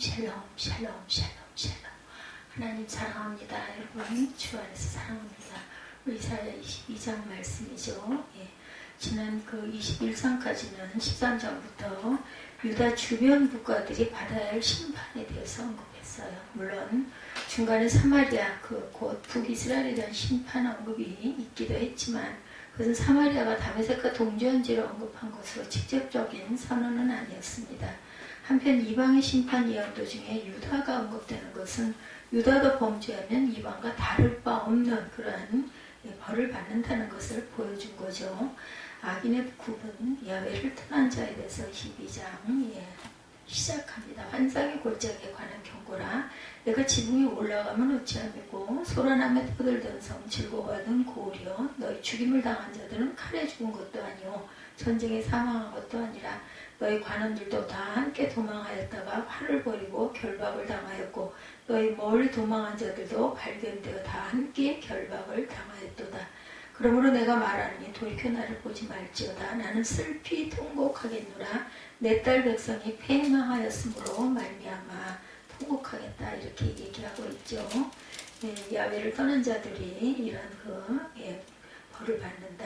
샬롬 샬롬 샬롬 샬롬. 하나님 사랑합니다. 여러분 주 안에서 사랑합니다. 이사야 22장 말씀이죠. 예. 지난 그 21장까지는 13장부터 유다 주변 국가들이 받아야 할 심판에 대해서 언급했어요. 물론 중간에 사마리아 곧 북이스라엘에 대한 심판 언급이 있기도 했지만 그것은 사마리아가 다메섹과 동지원지를 언급한 것으로 직접적인 선언은 아니었습니다. 한편 이방의 심판 예언도 중에 유다가 언급되는 것은 유다가 범죄하면 이방과 다를 바 없는 그러한 벌을 받는다는 것을 보여준 거죠. 악인의 구분, 야훼를 떠난 자에 대해서 12장 시작합니다. 환상의 골짜기에 관한 경고라. 내가 지붕에 올라가면 어찌하매고 소란함에 떠들던 성 즐거워하던 고우려 너희 죽임을 당한 자들은 칼에 죽은 것도 아니오 전쟁에 사망한 것도 아니라 너희 관원들도 다 함께 도망하였다가 화를 벌이고 결박을 당하였고 너희 멀리 도망한 자들도 발견되어 다 함께 결박을 당하였도다. 그러므로 내가 말하니 돌이켜 나를 보지 말지어다. 나는 슬피 통곡하겠노라. 내 딸 백성이 패망하였으므로 말미암아 통곡하겠다. 이렇게 얘기하고 있죠. 야훼를 떠난 자들이 이런 벌을 받는다.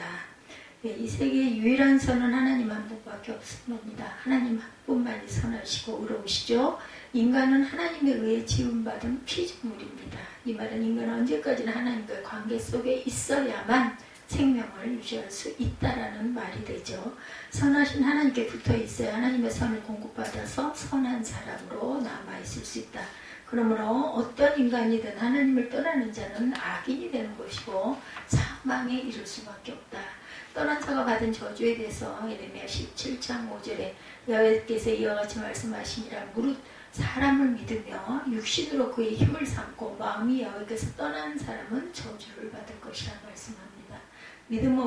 이 세계의 유일한 선은 하나님 한 분밖에 없습니다. 하나님 한 분만이 선하시고 의로우시죠. 인간은 하나님에 의해 지음받은 피조물입니다. 이 말은 인간은 언제까지나 하나님과의 관계 속에 있어야만 생명을 유지할 수 있다라는 말이 되죠. 선하신 하나님께 붙어 있어야 하나님의 선을 공급받아서 선한 사람으로 남아있을 수 있다. 그러므로 어떤 인간이든 하나님을 떠나는 자는 악인이 되는 것이고 사망에 이를 수밖에 없다. 떠난 자가 받은 저주에 대해서 예레미야 17장 5절에 여호와께서 이와 같이 말씀하시니라. 무릇 사람을 믿으며 육신으로 그의 힘을 삼고 마음이 여호와께서 떠난 사람은 저주를 받을 것이라 말씀합니다. 믿음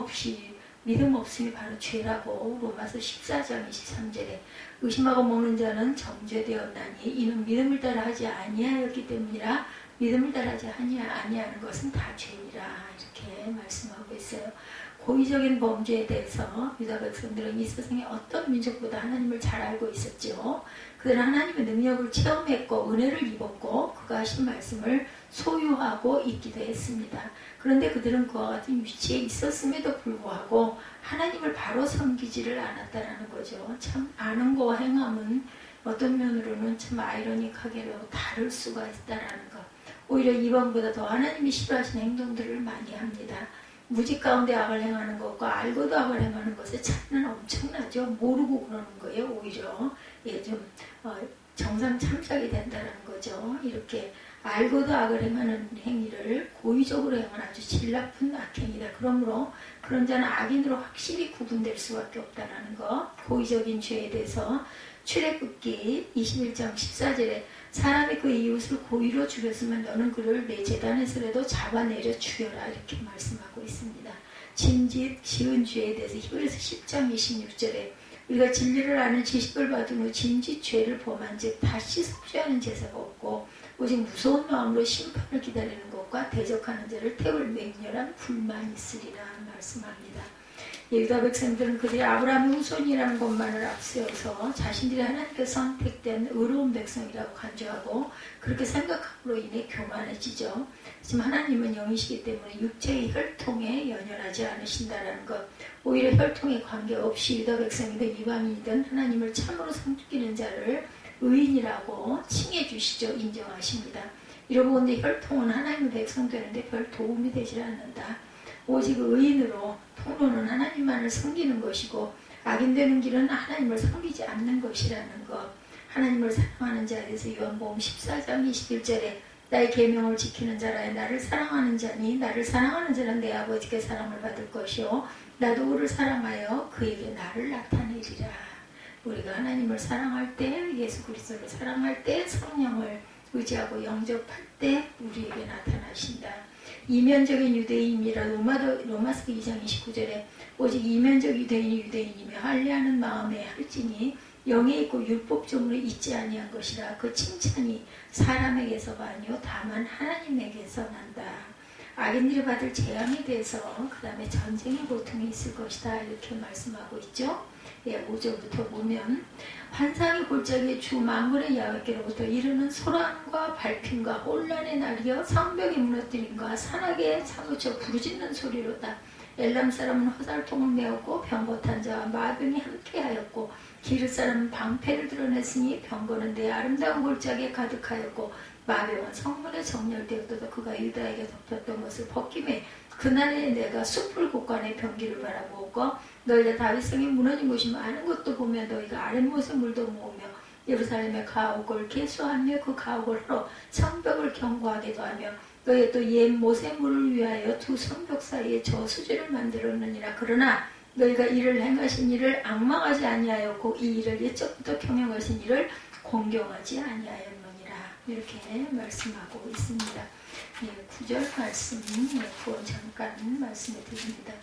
없음이 바로 죄라고 로마서 14장 23절에 의심하고 먹는 자는 정죄되었나니 이는 믿음을 따라 하지 아니하였기 때문이라. 믿음을 따라 하지 아니하는 것은 다 죄니라. 이렇게 말씀하고 있어요. 고의적인 범죄에 대해서 유다 백성들은 이 세상에 어떤 민족보다 하나님을 잘 알고 있었죠. 그들은 하나님의 능력을 체험했고 은혜를 입었고 그가 하신 말씀을 소유하고 있기도 했습니다. 그런데 그들은 그와 같은 위치에 있었음에도 불구하고 하나님을 바로 섬기지를 않았다라는 거죠. 참 아는 거와 행함은 어떤 면으로는 참 아이러니하게도 다를 수가 있다라는 것. 오히려 이방보다 더 하나님이 싫어하시는 행동들을 많이 합니다. 무지 가운데 악을 행하는 것과 알고도 악을 행하는 것의 차이는 엄청나죠. 모르고 그러는 거예요. 오히려 좀 정상 참작이 된다는 거죠. 이렇게 알고도 악을 행하는 행위를 고의적으로 행하는 아주 질 나쁜 악행이다. 그러므로 그런 자는 악인으로 확실히 구분될 수밖에 없다는 것. 고의적인 죄에 대해서 출애굽기 21장 14절에 사람이 그 이웃을 고의로 죽였으면 너는 그를 내 제단에서라도 잡아내려 죽여라. 이렇게 말씀하고 있습니다. 짐짓, 지은 죄에 대해서 히브리서 10장 26절에 우리가 진리를 아는 지식을 받은 후 짐짓 죄를 범한 즉 다시 속죄하는 제사가 없고 오직 무서운 마음으로 심판을 기다리는 것과 대적하는 자를 태울 맹렬한 불만이 있으리라 말씀합니다. 유다 백성들은 그들이 아브라함의 후손이라는 것만을 앞세워서 자신들이 하나님께 선택된 의로운 백성이라고 간주하고 그렇게 생각함으로 인해 교만해지죠. 지금 하나님은 영이시기 때문에 육체의 혈통에 연연하지 않으신다는 것. 오히려 혈통에 관계없이 유다 백성이든 이방인이든 하나님을 참으로 섬기는 자를 의인이라고 칭해 주시죠. 인정하십니다. 이러고 본데 혈통은 하나님의 백성 되는데 별 도움이 되질 않는다. 오직 의인으로 통로는 하나님만을 섬기는 것이고 악인 되는 길은 하나님을 섬기지 않는 것이라는 것. 하나님을 사랑하는 자에 대해서 요한복음 14장 21절에 나의 계명을 지키는 자라야 나를 사랑하는 자니 나를 사랑하는 자는 내 아버지께 사랑을 받을 것이요 나도 그를 사랑하여 그에게 나를 나타내리라. 우리가 하나님을 사랑할 때 예수 그리스도를 사랑할 때 성령을 의지하고 영접할 때 우리에게 나타나신다. 이면적인 유대인이라 로마서 2장 29절에 오직 이면적 유대인이 유대인이며 할례하는 마음에 할지니 영에 있고 율법적으로 있지 아니한 것이라. 그 칭찬이 사람에게서가 아니요 다만 하나님에게서 난다. 악인들이 받을 재앙에 대해서 그 다음에 전쟁의 고통이 있을 것이다. 이렇게 말씀하고 있죠. 예, 5절부터 보면 환상의 골짜기에 주 만군의 야훼께로부터 이르는 소란과 발핀과 혼란의 날이여 성벽이 무너뜨림과 산악에 사무쳐 부르짖는 소리로다. 엘람 사람은 화살통을 메었고 병거탄 자와 마병이 함께하였고 기르 사람은 방패를 드러냈으니 병거는 내 아름다운 골짜기에 가득하였고 마병은 성문에 정렬되었도다. 그가 유다에게 덮였던 것을 벗김에 그날에 내가 숲을 곳간에 병기를 바라보고 너희가 다윗성이 무너진 곳이 많은 것도 보며 너희가 아랫못에 물도 모으며 예루살렘의 가옥을 개수하며 그 가옥을 하러 성벽을 견고하게도 하며 너희 또 옛 못의 물을 위하여 두 성벽 사이에 저수지를 만들었느니라. 그러나 너희가 이를 행하신 일을 앙망하지 아니하였고 이 일을 옛적부터 경영하신 일을 공경하지 아니하였느니라. 이렇게 말씀하고 있습니다. 예, 9절 말씀 구원 잠깐 말씀해 드립니다.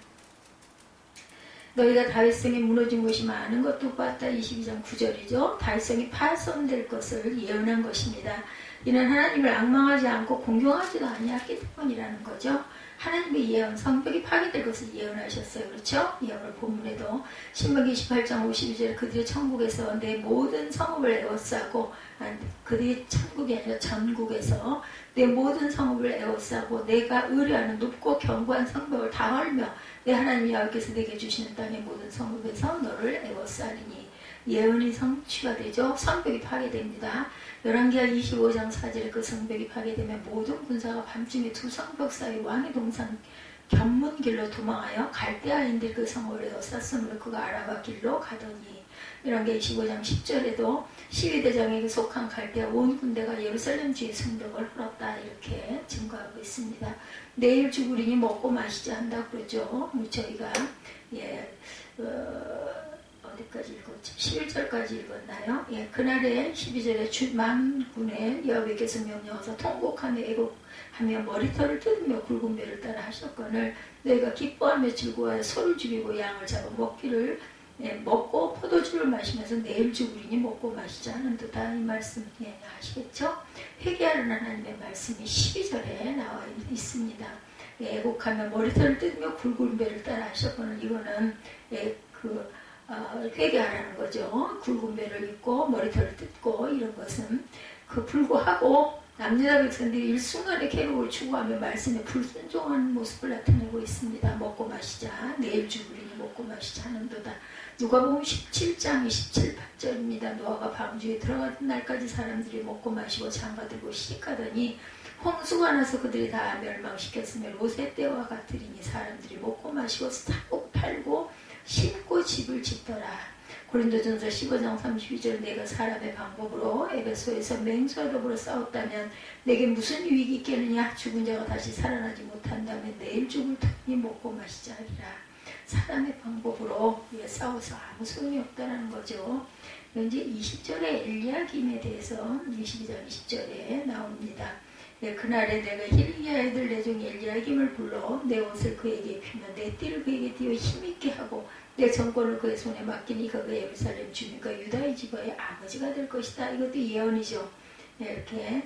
너희가 다윗성이 무너진 곳이 많은 것도 봤다. 22장 9절이죠. 다윗성이 파손될 것을 예언한 것입니다. 이는 하나님을 앙망하지 않고 공경하지도 아니했기 때문이라는 거죠. 하나님의 예언, 성벽이 파괴될 것을 예언하셨어요. 그렇죠? 예언을 본문에도 신명기 28장 52절에 그들이 천국에서 내 모든 성읍을 에워싸고 그들이 천국이 아니라 전국에서 내 모든 성읍을 에워싸고 내가 의뢰하는 높고 견고한 성벽을 다 헐며 내 하나님 여호와께서 내게 주시는 땅의 모든 성읍에서 너를 에워싸리니 예언이 성취가 되죠. 성벽이 파괴됩니다. 열왕기하 25장 4절에 그 성벽이 파괴되면 모든 군사가 밤중에 두 성벽 사이 왕의 동산 견문길로 도망하여 갈대아인들 그 성읍을 에워쌌으므로 그가 아라바 길로 가더니 열왕기하 25장 10절에도 시위대장에게 속한 갈대아 온 군대가 예루살렘 주의 성벽을 헐었다. 이렇게 증거하고 있습니다. 내일 죽으리니 먹고 마시지 한다 그러죠. 저희가 어디까지 읽었죠? 11절까지 읽었나요? 예, 그날에 12절에 주 만군의 여호와께서 명령하사 통곡하며 애곡하며 머리털을 뜯으며 굵은 배를 따라 하셨거늘 너희가 기뻐하며 즐거워하여 소를 죽이고 양을 잡아 먹고 포도주를 마시면서 내일 죽으리니 먹고 마시지 않은도다. 이 말씀 아시겠죠? 회개하는 하나님의 말씀이 12절에 나와 있습니다. 애곡하며 머리털을 뜯으며 굵은 배를 따라 하셨거늘 이거는 회개하라는 거죠. 굵은 배를 입고 머리털을 뜯고 이런 것은 불구하고 남유다 백성들이 일순간에 계곡을 추구하며 말씀에 불순종하는 모습을 나타내고 있습니다. 먹고 마시자. 내일 죽으리니 먹고 마시지 않은도다. 누가복음 17장 27, 8절입니다. 노아가 방주에 들어가던 날까지 사람들이 먹고 마시고 장가들고 시집가더니 홍수가 나서 그들이 다 멸망시켰으며 롯의 때와 같으리니 사람들이 먹고 마시고 사고 팔고 심고 집을 짓더라. 고린도전서 15장 32절 내가 사람의 방법으로 에베소에서 맹수와 더불어 싸웠다면 내게 무슨 유익이 있겠느냐. 죽은 자가 다시 살아나지 못한다면 내일 죽을 터니 먹고 마시자 하리라. 사람의 방법으로 싸워서 아무 소용이 없다는 거죠. 이제 20절에 엘리야김에 대해서 22장 20절에 나옵니다. 그날에 내가 힐기야의 아들 내 종 엘리야김을 불러 내 옷을 그에게 입히며 내 띠를 그에게 띄워 힘있게 하고 내 정권을 그의 손에 맡기니 그가 예루살렘 주민과 유다의 지파의 아버지가 될 것이다. 이것도 예언이죠. 이렇게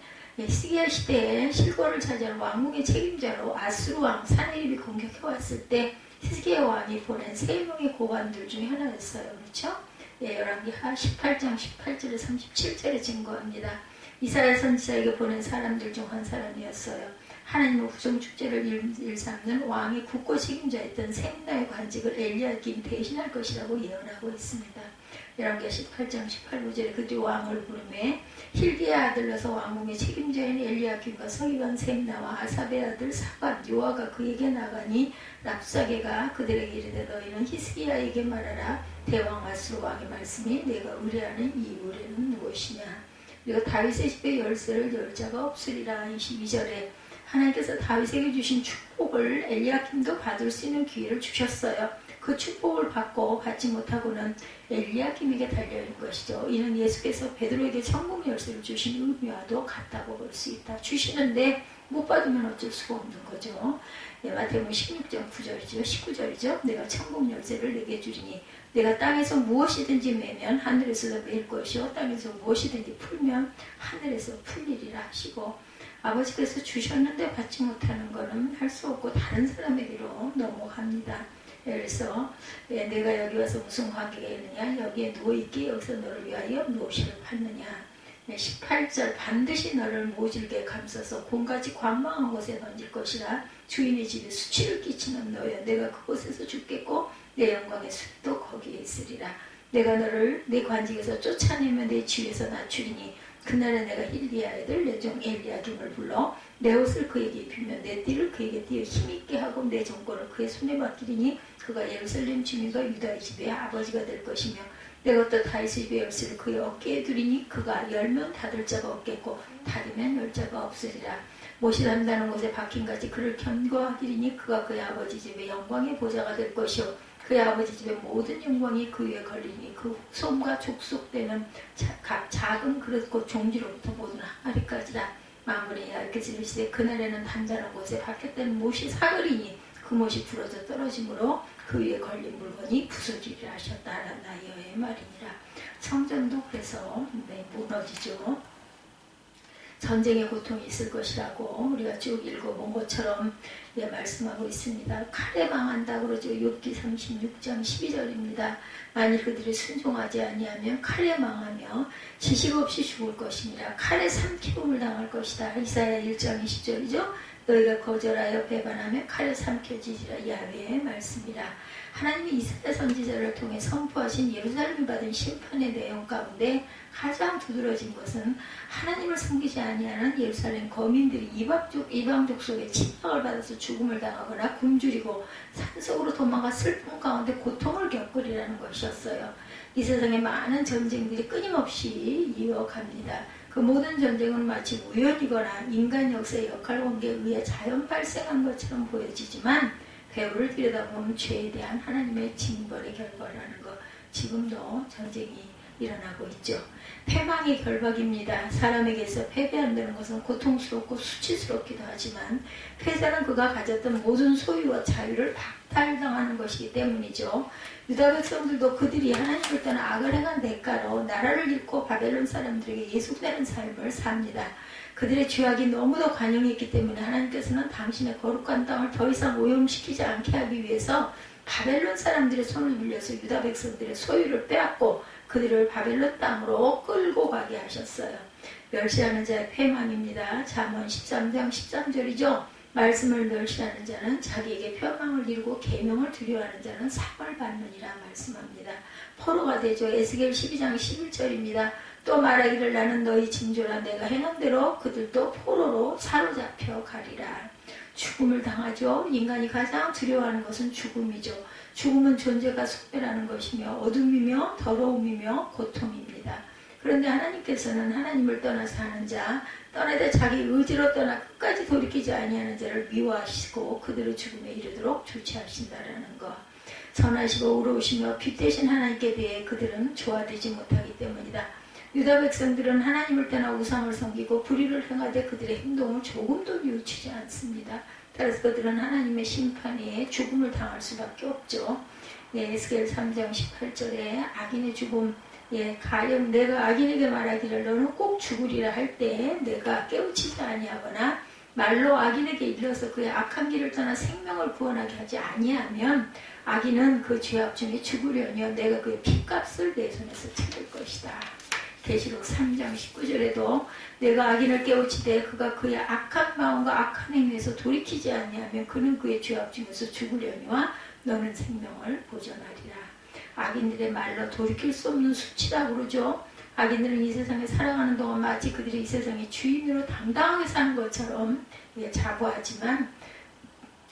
시기야 시대에 실권을 차지한 왕궁의 책임자로 아수르 왕 사네립이 공격해왔을 때 히스기야 왕이 보낸 3명의 고관들 중에 하나였어요. 그렇죠? 열왕기하 18장 18절에 37절에 증거합니다. 이사야 선지자에게 보낸 사람들 중 한 사람이었어요. 하나님의 후정축제를 일삼는 왕의 국고 책임자였던 셈나의 관직을 엘리야김 대신할 것이라고 예언하고 있습니다. 열왕기하 18장 18절에 그들이 왕을 부르매 힐기야 아들로서 왕궁의 책임자인 엘리야김과 서기관 셈나와 아삽의 아들 사반 요아가 그에게 나가니 랍사게가 그들에게 이르되 너희는 히스기야에게 말하라. 대왕 아수르 왕의 말씀이 내가 의뢰하는 이 의뢰는 무엇이냐. 그리고 다윗의 집에 열쇠를 열 자가 없으리라. 22절에 하나님께서 다윗에게 주신 축복을 엘리야김도 받을 수 있는 기회를 주셨어요. 그 축복을 받지 못하고는 엘리야김에게 달려있는 것이죠. 이는 예수께서 베드로에게 천국 열쇠를 주신 의미와도 같다고 볼 수 있다. 주시는데 못 받으면 어쩔 수가 없는 거죠. 마태복음 16장 9절이죠. 19절이죠. 내가 천국 열쇠를 내게 주리니 내가 땅에서 무엇이든지 매면 하늘에서도 매일 것이요 땅에서 무엇이든지 풀면 하늘에서 풀리리라 하시고 아버지께서 주셨는데 받지 못하는 것은 할 수 없고 다른 사람에게로 넘어갑니다. 그래서 내가 여기 와서 무슨 관계가 있느냐, 여기에 누워있기 여기서 너를 위하여 무엇을 받느냐. 18절 반드시 너를 모질게 감싸서 곰같이 관망한 곳에 던질 것이라. 주인의 집에 수치를 끼치는 너여 내가 그곳에서 죽겠고 내 영광의 숲도 거기에 있으리라. 내가 너를 내 관직에서 쫓아내며 내 지위에서 낮추리니 그날에 내가 힐리야 애들 내 종 엘리야김을 불러 내 옷을 그에게 입히며 내 띠를 그에게 띠어 힘있게 하고 내 정권을 그의 손에 맡기리니 그가 예루살렘 주민과 유다의 집의 아버지가 될 것이며 내가 또 다윗의 집의 열쇠를 그의 어깨에 두리니 그가 열면 닫을 자가 없겠고 닫으면 열 자가 없으리라. 못이 담다는 곳에 박힌같이 그를 견고하기리니 그가 그의 아버지 집의 영광의 보좌가 될 것이요 그의 아버지 집의 모든 영광이 그 위에 걸리니 그 후손과 족속되는 작은 그릇 곧 종지로부터 모든 항아리까지라. 만군의 얇게 지르시되 그날에는 단단한 곳에 박혔다는 못이 사그리니 그 못이 부러져 떨어지므로 그 위에 걸린 물건이 부서지리라 하셨다라나여의 말이니라. 성전도 그래서 무너지죠. 전쟁의 고통이 있을 것이라고 우리가 쭉 읽어본 것처럼 말씀하고 있습니다. 칼에 망한다 그러죠. 욥기 36장 12절입니다. 만일 그들이 순종하지 아니하면 칼에 망하며 지식 없이 죽을 것이니라. 칼에 삼키움을 당할 것이다. 이사야 1장 20절이죠. 너희가 거절하여 배반하며 칼에 삼켜지리라. 야훼의 말씀이라. 하나님이 이사야 선지자를 통해 선포하신 예루살렘이 받은 심판의 내용 가운데 가장 두드러진 것은 하나님을 섬기지 아니하는 예루살렘 거민들이 이방족 속에 침박을 받아서 죽음을 당하거나 굶주리고 산속으로 도망가 슬픔 가운데 고통을 겪으리라는 것이었어요. 이 세상에 많은 전쟁들이 끊임없이 이어갑니다. 그 모든 전쟁은 마치 우연이거나 인간 역사의 역할관계에 의해 자연 발생한 것처럼 보여지지만 배후를 들여다보면 죄에 대한 하나님의 징벌의 결과라는 것, 지금도 전쟁이 일어나고 있죠. 패망의 결박입니다. 사람에게서 패배한다는 것은 고통스럽고 수치스럽기도 하지만 패자는 그가 가졌던 모든 소유와 자유를 박탈당하는 것이기 때문이죠. 유다 백성들도 그들이 하나님을 떠나 악을 행한 대가로 나라를 잃고 바벨론 사람들에게 예속되는 삶을 삽니다. 그들의 죄악이 너무도 관영했기 때문에 하나님께서는 당신의 거룩한 땅을 더 이상 오염시키지 않게 하기 위해서 바벨론 사람들의 손을 빌려서 유다 백성들의 소유를 빼앗고 그들을 바벨론 땅으로 끌고 가게 하셨어요. 멸시하는 자의 패망입니다. 잠언 13장 13절이죠. 말씀을 멸시하는 자는 자기에게 펴망을 이루고 계명을 두려워하는 자는 상을 받느니라 말씀합니다. 포로가 되죠. 에스겔 12장 11절입니다. 또 말하기를 나는 너희 징조라 내가 행한 대로 그들도 포로로 사로잡혀 가리라. 죽음을 당하죠. 인간이 가장 두려워하는 것은 죽음이죠. 죽음은 존재가 소멸하는 것이며 어둠이며 더러움이며 고통입니다. 그런데 하나님께서는 하나님을 떠나 사는 자, 떠나다 자기 의지로 떠나 끝까지 돌이키지 아니하는 자를 미워하시고 그들의 죽음에 이르도록 조치하신다라는 것. 선하시고 의로우시며 빛 대신 하나님께 대해 그들은 조화되지 못하기 때문이다. 유다 백성들은 하나님을 떠나 우상을 섬기고 불의를 행하되 그들의 행동을 조금도 뉘우치지 않습니다. 따라서 그들은 하나님의 심판에 죽음을 당할 수밖에 없죠. 에스겔 3장 18절에 악인의 죽음, 가령 내가 악인에게 말하기를 너는 꼭 죽으리라 할 때 내가 깨우치지 아니하거나 말로 악인에게 일러서 그의 악한 길을 떠나 생명을 구원하게 하지 아니하면 악인은 그 죄악 중에 죽으려니와 내가 그의 핏값을 내 손에서 찾을 것이다. 계시록 3장 19절에도 내가 악인을 깨우치되 그가 그의 악한 마음과 악한 행위에서 돌이키지 아니하면 그는 그의 죄악 중에서 죽으려니와 너는 생명을 보존하리라. 악인들의 말로 돌이킬 수 없는 수치라고 그러죠. 악인들은 이 세상에 살아가는 동안 마치 그들이 이 세상의 주인으로 당당하게 사는 것처럼 자부하지만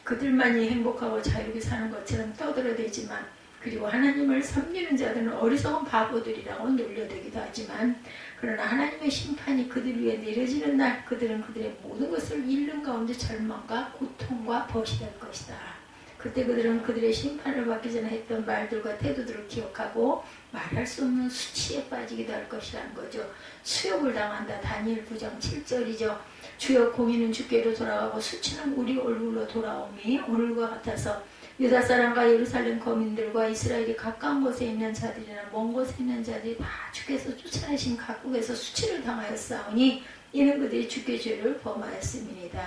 그들만이 행복하고 자유롭게 사는 것처럼 떠들어대지만 그리고 하나님을 섬기는 자들은 어리석은 바보들이라고 놀려대기도 하지만 그러나 하나님의 심판이 그들 위에 내려지는 날 그들은 그들의 모든 것을 잃는 가운데 절망과 고통과 벗이 될 것이다. 그때 그들은 그들의 심판을 받기 전에 했던 말들과 태도들을 기억하고 말할 수 없는 수치에 빠지기도 할 것이라는 거죠. 수욕을 당한다. 다니엘 9장 7절이죠. 주여 공의는 주께로 돌아가고 수치는 우리 얼굴로 돌아오니 오늘과 같아서 유다 사람과 예루살렘 거민들과 이스라엘이 가까운 곳에 있는 자들이나 먼 곳에 있는 자들이 다 주께서 쫓아내신 각국에서 수치를 당하였사오니 이는 그들이 주께 죄를 범하였음이니이다.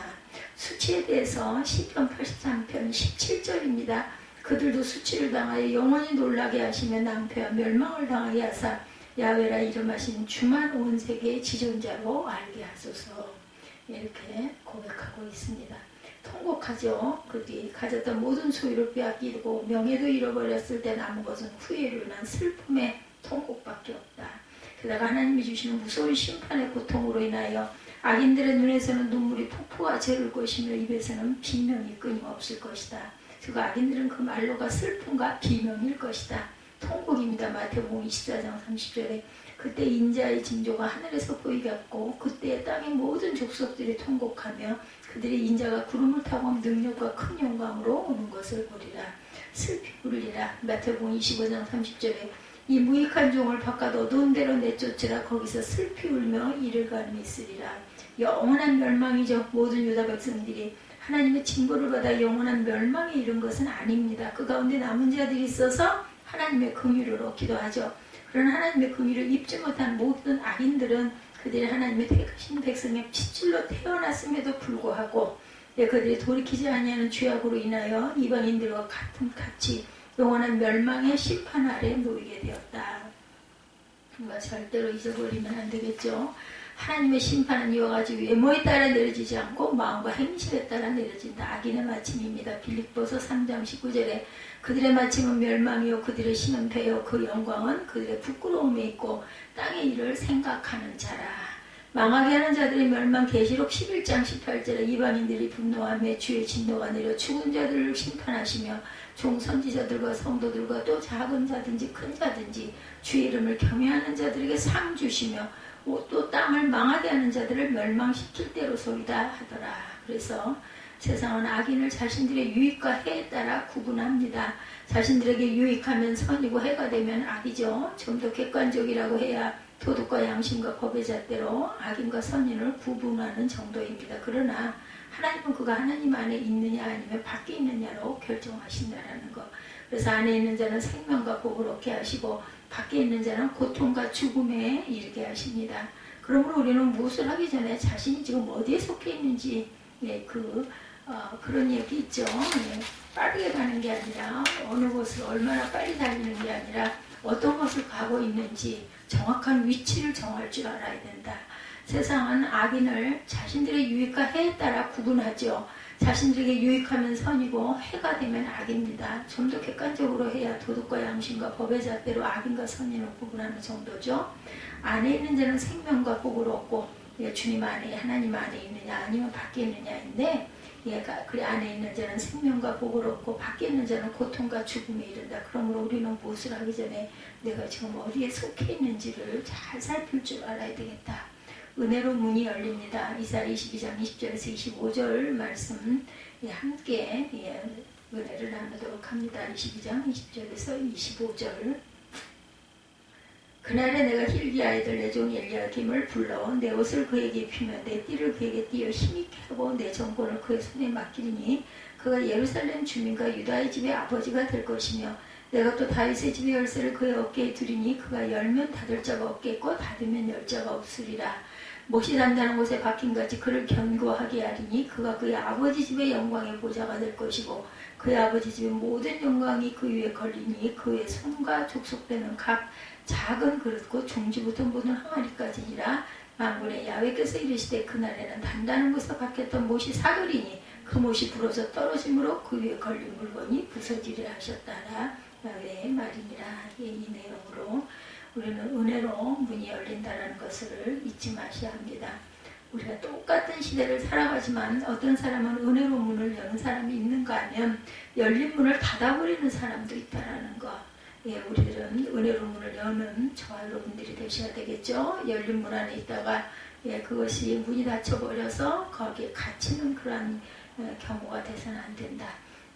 수치에 대해서 시편 83편 17절입니다. 그들도 수치를 당하여 영원히 놀라게 하시며 낭패와 멸망을 당하게 하사 야훼라 이름하신 주만 온 세계의 지존자로 알게 하소서. 이렇게 고백하고 있습니다. 통곡하죠. 그들이 가졌던 모든 소유를 빼앗기고 명예도 잃어버렸을 때 남은 것은 후회로 난 슬픔의 통곡밖에 없다. 게다가 하나님이 주시는 무서운 심판의 고통으로 인하여 악인들의 눈에서는 눈물이 폭포같이 흐를 것이며 입에서는 비명이 끊임없을 것이다. 그 악인들은 그 말로가 슬픔과 비명일 것이다. 통곡입니다. 마태복음 24장 30절에 그때 인자의 징조가 하늘에서 보이겠고 그때 땅의 모든 족속들이 통곡하며 그들의 인자가 구름을 타고 능력과 큰 영광으로 오는 것을 보리라. 슬피 부르리라. 마태복음 25장 30절에 이 무익한 종을 바깥 어두운 데로 내쫓으라. 거기서 슬피 울며 이를 가름이 있으리라. 영원한 멸망이죠. 모든 유다 백성들이 하나님의 징벌을 받아 영원한 멸망에 이른 것은 아닙니다. 그 가운데 남은 자들이 있어서 하나님의 긍휼을 얻기도 하죠. 그러나 하나님의 긍휼을 입지 못한 모든 악인들은 그들이 하나님의 택하신 백성의 핏줄로 태어났음에도 불구하고 그들이 돌이키지 아니하는 죄악으로 인하여 이방인들과 같이 영원한 멸망의 심판 아래 놓이게 되었다. 절대로 잊어버리면 안 되겠죠. 하나님의 심판은 이와 같이 외모에 따라 내려지지 않고 마음과 행실에 따라 내려진다. 악인의 마침입니다. 빌립보서 3장 19절에 그들의 마침은 멸망이요 그들의 신은 배요 그 영광은 그들의 부끄러움에 있고 땅의 일을 생각하는 자라. 망하게 하는 자들의 멸망. 계시록 11장 18절에 이방인들이 분노하며 주의 진노가 내려 죽은 자들을 심판하시며 종 선지자들과 성도들과 또 작은 자든지 큰 자든지 주의 이름을 경외하는 자들에게 상 주시며 또 땅을 망하게 하는 자들을 멸망시킬 때로소이다 하더라. 그래서 세상은 악인을 자신들의 유익과 해에 따라 구분합니다. 자신들에게 유익하면 선이고 해가 되면 악이죠. 좀 더 객관적이라고 해야 도덕과 양심과 법의 잣대로 악인과 선인을 구분하는 정도입니다. 그러나 하나님은 그가 하나님 안에 있느냐 아니면 밖에 있느냐로 결정하신다라는 것. 그래서 안에 있는 자는 생명과 복을 얻게 하시고 밖에 있는 자는 고통과 죽음에 이르게 하십니다. 그러므로 우리는 무엇을 하기 전에 자신이 지금 어디에 속해 있는지 그런 얘기 있죠. 빠르게 가는 게 아니라 어느 곳을 얼마나 빨리 달리는 게 아니라 어떤 것을 가고 있는지 정확한 위치를 정할 줄 알아야 된다. 세상은 악인을 자신들의 유익과 해에 따라 구분하죠. 자신들에게 유익하면 선이고 해가 되면 악입니다. 좀 더 객관적으로 해야 도덕과 양심과 법의 잣대로 악인과 선인을 구분하는 정도죠. 안에 있는 자는 생명과 복을 얻고 주님 안에 하나님 안에 있느냐 아니면 밖에 있느냐인데 그 안에 있는 자는 생명과 복을 얻고 밖에 있는 자는 고통과 죽음에 이른다. 그러므로 우리는 무엇을 하기 전에 내가 지금 어디에 속해 있는지를 잘 살필 줄 알아야 되겠다. 은혜로 문이 열립니다. 이사야 22장 20절에서 25절 말씀 함께 은혜를 나누도록 합니다. 22장 20절에서 25절. 그날에 내가 힐기 아이들 내 종 엘리야김을 불러 내 옷을 그에게 입히며 내 띠를 그에게 띠어 힘있게 하고 내 정권을 그의 손에 맡기리니 그가 예루살렘 주민과 유다의 집의 아버지가 될 것이며 내가 또 다윗의 집의 열쇠를 그의 어깨에 두리니 그가 열면 닫을 자가 없겠고 닫으면 열 자가 없으리라. 못이 단다는 곳에 박힌같이 그를 견고하게 하리니 그가 그의 아버지 집의 영광의 보좌가 될 것이고 그의 아버지 집의 모든 영광이 그 위에 걸리니 그의 손과 족속되는 각 작은 그릇고 종지부터 모든 항아리까지니라. 만군의 야훼께서 이르시되 그날에는 단다는 곳에 박혔던 못이 사그리니 그 못이 부러져 떨어짐으로 그 위에 걸린 물건이 부서지리라 하셨다라. 야훼의 말이니라. 이 내용으로 우리는 은혜로 문이 열린다는 것을 잊지 마셔야 합니다. 우리가 똑같은 시대를 살아가지만 어떤 사람은 은혜로 문을 여는 사람이 있는가 하면 열린 문을 닫아버리는 사람도 있다라는 것. 우리들은 은혜로 문을 여는 저와 여러분들이 되셔야 되겠죠. 열린 문 안에 있다가 그것이 문이 닫혀버려서 거기에 갇히는 그러한 경우가 돼서는 안 된다.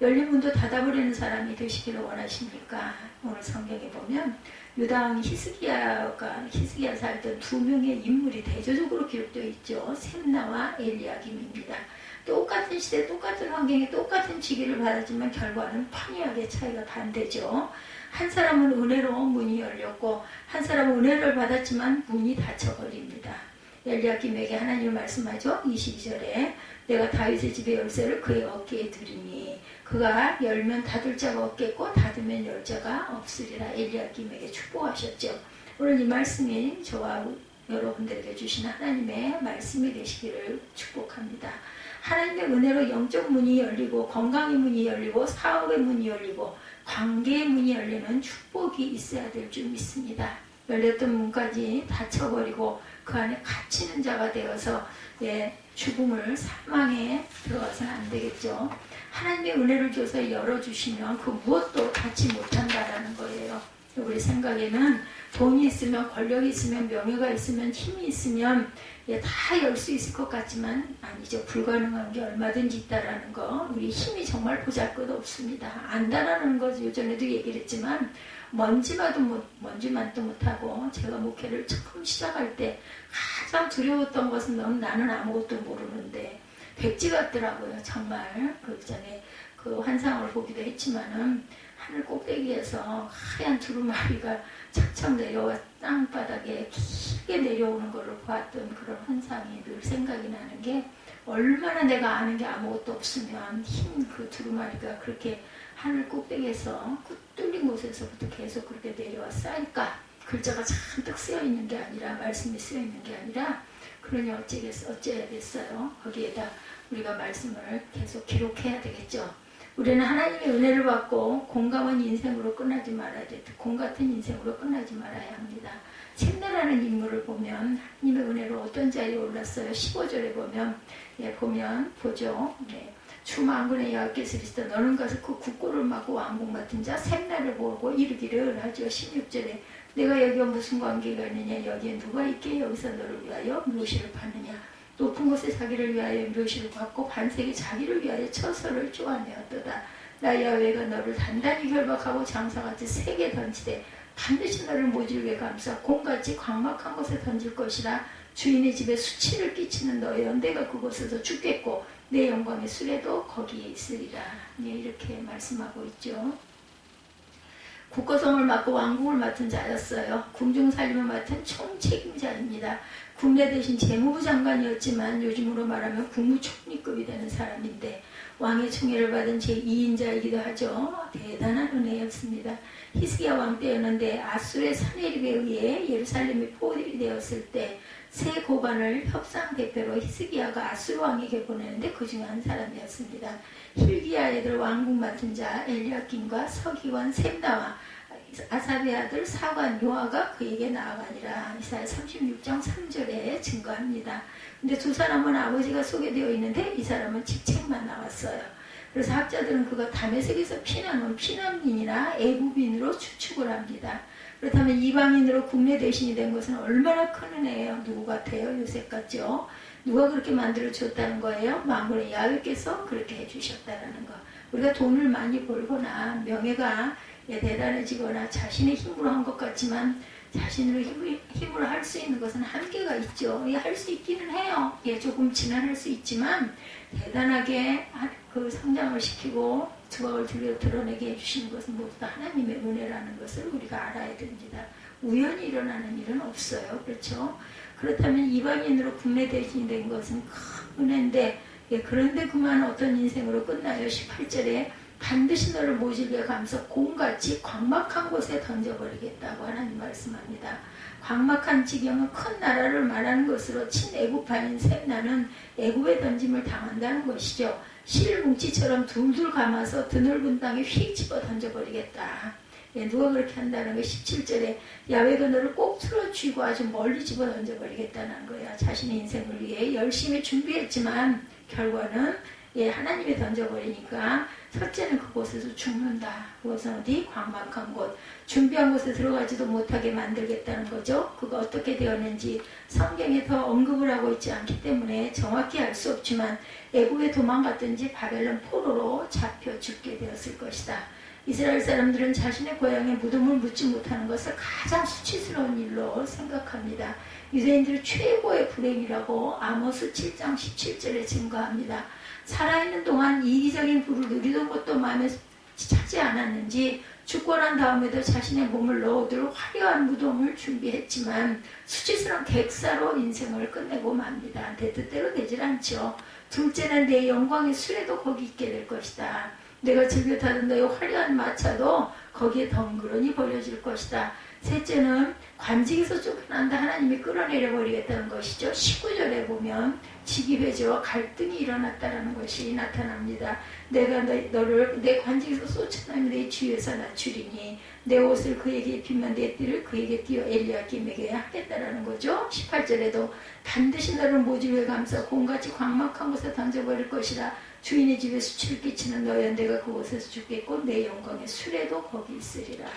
열린 문도 닫아버리는 사람이 되시기를 원하십니까? 오늘 성경에 보면 유다 왕 히스기야 살던 두 명의 인물이 대조적으로 기록되어 있죠. 셈나와 엘리야김입니다. 똑같은 시대, 똑같은 환경에 똑같은 직위를 받았지만 결과는 판이하게 차이가 반대죠. 한 사람은 은혜로 문이 열렸고 한 사람은 은혜를 받았지만 문이 닫혀버립니다. 엘리야김에게 하나님이 말씀하죠. 22절에 내가 다윗의 집의 열쇠를 그의 어깨에 두리니 그가 열면 닫을 자가 없겠고 닫으면 열 자가 없으리라. 엘리야김에게 축복하셨죠. 오늘 이 말씀이 저와 여러분들에게 주신 하나님의 말씀이 되시기를 축복합니다. 하나님의 은혜로 영적 문이 열리고 건강의 문이 열리고 사업의 문이 열리고 관계의 문이 열리는 축복이 있어야 될 줄 믿습니다. 열렸던 문까지 닫혀버리고 그 안에 갇히는 자가 되어서 죽음을 사망에 들어가서는 안 되겠죠. 하나님의 은혜를 줘서 열어주시면 그 무엇도 닫지 못한다라는 거예요. 우리 생각에는 돈이 있으면 권력이 있으면 명예가 있으면 힘이 있으면 다 열 수 있을 것 같지만 아니죠. 불가능한 게 얼마든지 있다라는 거. 우리 힘이 정말 보잘것없습니다. 안다라는 거 예전에도 얘기를 했지만 먼지만도 못하고 제가 목회를 처음 시작할 때 가장 두려웠던 것은 나는 아무것도 모르는데 백지 같더라고요. 정말 그 전에 그 환상을 보기도 했지만은 하늘 꼭대기에서 하얀 두루마리가 착착 내려와 땅바닥에 길게 내려오는 것을 보았던 그런 환상이 늘 생각이 나는 게 얼마나 내가 아는 게 아무것도 없으면 흰 그 두루마리가 그렇게 하늘 꼭대기에서 그 뚫린 곳에서부터 계속 그렇게 내려와 쌓일까. 글자가 잔뜩 쓰여 있는 게 아니라 말씀이 쓰여 있는 게 아니라 그러니 어째야겠어요. 거기에다 우리가 말씀을 계속 기록해야 되겠죠. 우리는 하나님의 은혜를 받고 공감한 인생으로 끝나지 말아야 돼. 공 같은 인생으로 끝나지 말아야 합니다. 샘나라는 인물을 보면 하나님의 은혜로 어떤 자리에 올랐어요. 15절에 보죠. 주 만군의 여호와께서 이르시되 너는 가서 그 국고를 막고 왕궁 맡은 자 샘나를 보고 이르기를 하죠. 16절에 내가 여기와 무슨 관계가 있느냐. 여기에 누가 있게 여기서 너를 위하여 묘시를 파느냐. 높은 곳에 자기를 위하여 묘시를 받고 반석에 자기를 위하여 처소를 쪼아내었도다. 나 야훼가 너를 단단히 결박하고 장사같이 세게 던지되 반드시 너를 모질게 감싸 공같이 광막한 곳에 던질 것이라. 주인의 집에 수치를 끼치는 너의 연대가 그곳에서 죽겠고 내 영광의 수레도 거기에 있으리라. 이렇게 말씀하고 있죠. 국고성을 맡고 왕궁을 맡은 자였어요. 궁중살림을 맡은 총책임자입니다. 국내 대신 재무부 장관이었지만 요즘으로 말하면 국무총리급이 되는 사람인데 왕의 총애를 받은 제2인자이기도 하죠. 대단한 은혜였습니다. 히스기야 왕 때였는데 아수르의 사네립에 의해 예루살렘이 포위되었을 때 세 고관을 협상 대표로 히스기야가 아수르 왕에게 보내는데 그 중에 한 사람이었습니다. 힐기야 애들 왕궁 맡은 자 엘리야김과 서기관 셈나와 아삽의 아들 사관 요아가 그에게 나아가니라. 이사야 36장 3절에 증거합니다. 근데 두 사람은 아버지가 소개되어 있는데 이 사람은 직책만 나왔어요. 그래서 학자들은 그가 다메섹에서 피난온 피난민이나 애굽인으로 추측을 합니다. 그렇다면 이방인으로 국내 대신이 된 것은 얼마나 큰 은혜예요. 누구 같아요? 요셉 같죠? 누가 그렇게 만들어줬다는 거예요? 만군의 야훼께서 그렇게 해주셨다는 거. 우리가 돈을 많이 벌거나 명예가 대단해지거나 자신의 힘으로 한 것 같지만 자신으로 힘으로 할 수 있는 것은 한계가 있죠. 할 수 있기는 해요. 조금 지난할 수 있지만 대단하게 그 성장을 시키고 두각을 드러내게 해주시는 것은 모두 다 하나님의 은혜라는 것을 우리가 알아야 됩니다. 우연히 일어나는 일은 없어요. 그렇죠? 그렇다면 이방인으로 국내 대신이 된 것은 큰 은혜인데 그런데 그만 어떤 인생으로 끝나요. 18절에 반드시 너를 모질게 감싸 공같이 광막한 곳에 던져버리겠다고 하나님 말씀합니다. 광막한 지경은 큰 나라를 말하는 것으로 친애굽파인 셈나는 애굽에 던짐을 당한다는 것이죠. 실뭉치처럼 둘둘 감아서 드넓은 땅에 휙 집어 던져버리겠다. 누가 그렇게 한다는 거 17절에 야훼가 너를 꼭 틀어쥐고 아주 멀리 집어 던져버리겠다는 거야. 자신의 인생을 위해 열심히 준비했지만 결과는 하나님이 던져버리니까 첫째는 그곳에서 죽는다. 그것은 어디? 광막한 곳. 준비한 곳에 들어가지도 못하게 만들겠다는 거죠. 그가 어떻게 되었는지 성경에 더 언급을 하고 있지 않기 때문에 정확히 알 수 없지만 애굽에 도망갔든지 바벨론 포로로 잡혀 죽게 되었을 것이다. 이스라엘 사람들은 자신의 고향에 무덤을 묻지 못하는 것을 가장 수치스러운 일로 생각합니다. 유대인들이 최고의 불행이라고 아모스 7장 17절에 증거합니다. 살아있는 동안 이기적인 부를 누리던 것도 마음에 차지 않았는지 죽고 난 다음에도 자신의 몸을 넣어둘 화려한 무덤을 준비했지만 수치스러운 객사로 인생을 끝내고 맙니다. 내 뜻대로 되질 않죠. 둘째는 내 영광의 수레도 거기 있게 될 것이다. 내가 즐겨 타던 너의 화려한 마차도 거기에 덩그러니 버려질 것이다. 셋째는 관직에서 쫓겨난다 하나님이 끌어내려 버리겠다는 것이죠. 19절에 보면 직위회제와 갈등이 일어났다는 것이 나타납니다. 내가 너를 내 관직에서 쫓아내면 내 주위에서 낮추리니 내 옷을 그에게 입히면 내 띠를 그에게 띄어 엘리야김에게 하겠다라는 거죠. 18절에도 반드시 너를 모질에 감싸 곰같이 광막한 곳에 던져버릴 것이라. 주인의 집에 수치를 끼치는 너야 내가 그곳에서 죽겠고 내 영광의 수레도 거기 있으리라.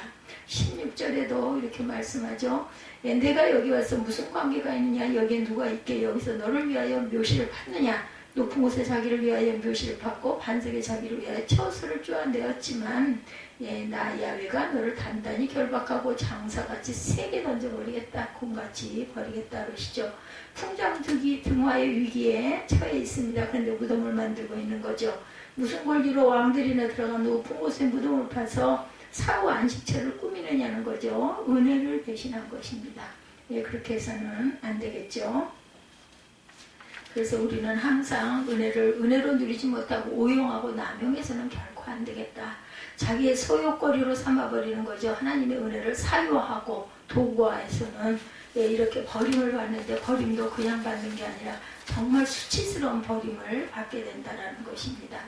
16절에도 이렇게 말씀하죠. 내가 여기 와서 무슨 관계가 있느냐, 여기에 누가 있게, 여기서 너를 위하여 묘시를 받느냐. 높은 곳에 자기를 위하여 묘시를 받고 반석에 자기를 위하여 처소를 쪼아내었지만 나 야훼가 너를 단단히 결박하고 장사같이 세게 던져버리겠다. 곰같이 버리겠다 그러시죠. 풍장득이 등화의 위기에 처해 있습니다. 그런데 무덤을 만들고 있는 거죠. 무슨 권리로 왕들이나 들어간 높은 곳에 무덤을 파서 사후 안식처를 꾸미느냐는 거죠. 은혜를 배신한 것입니다. 그렇게 해서는 안 되겠죠. 그래서 우리는 항상 은혜로 누리지 못하고 오용하고 남용해서는 결코 안 되겠다. 자기의 소욕거리로 삼아버리는 거죠. 하나님의 은혜를 사유하고 도구화해서는 이렇게 버림을 받는데 버림도 그냥 받는 게 아니라 정말 수치스러운 버림을 받게 된다는 것입니다.